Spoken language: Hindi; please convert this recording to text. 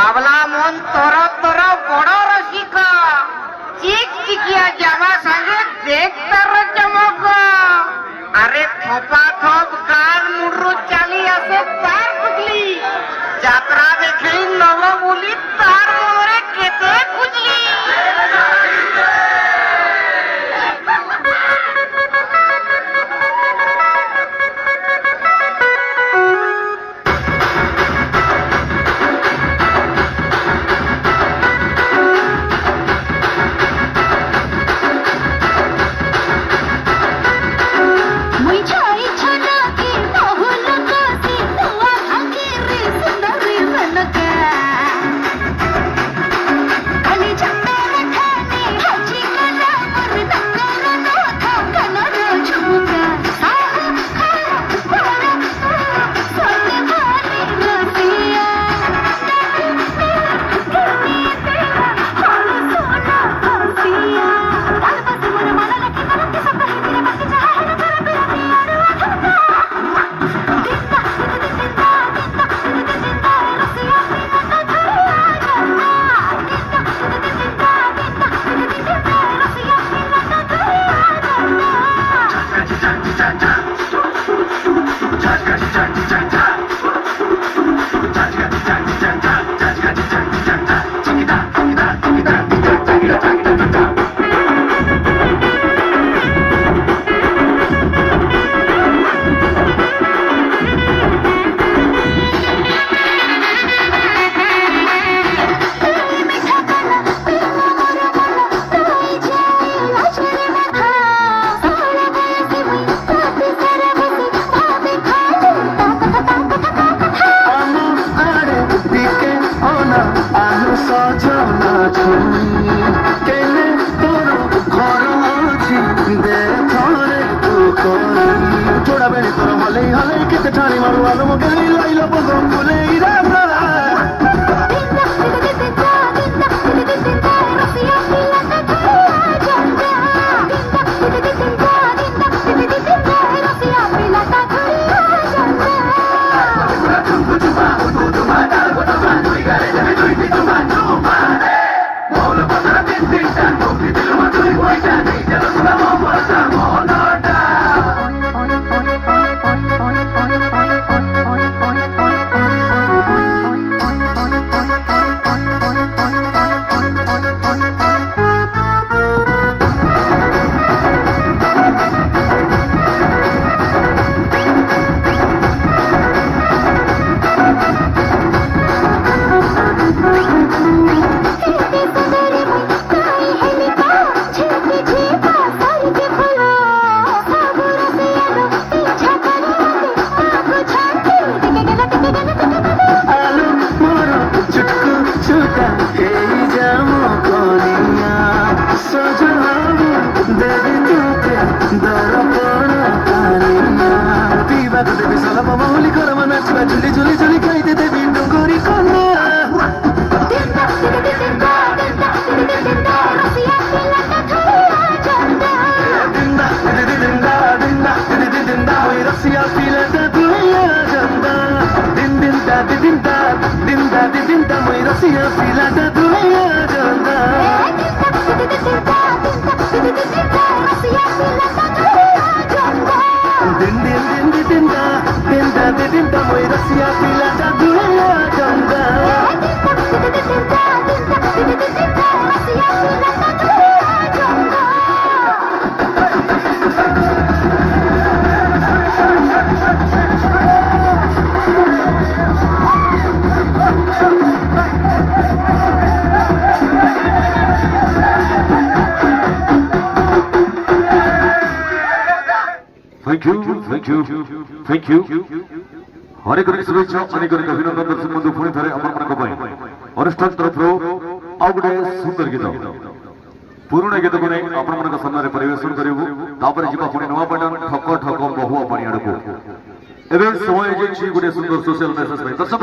বাবলা মন তোর তোর বড় রসিকা চিক চিকিয়া জামা সঙ্গে দেখ তার চমক আরে থপা থপ গান মুড়ু চালি আসে তার বুঝলি যাত্রা দেখেই নব বলি তার মনে কেটে খুঁজলি Thank you. अनेक शुभेच्छा अनेक अभिनंदन दर्शक बंधु पुणी थे अनुष्ठान तरफ आउ गोटे सुंदर गीत पुराणा गीत को नहीं आपण सामने परिवेशन करूँ पुणी नुआ पैटर्न ठक ठक बहुआ पानी आड़ को समय गोटे सुंदर सोशल मेसेज दर्शक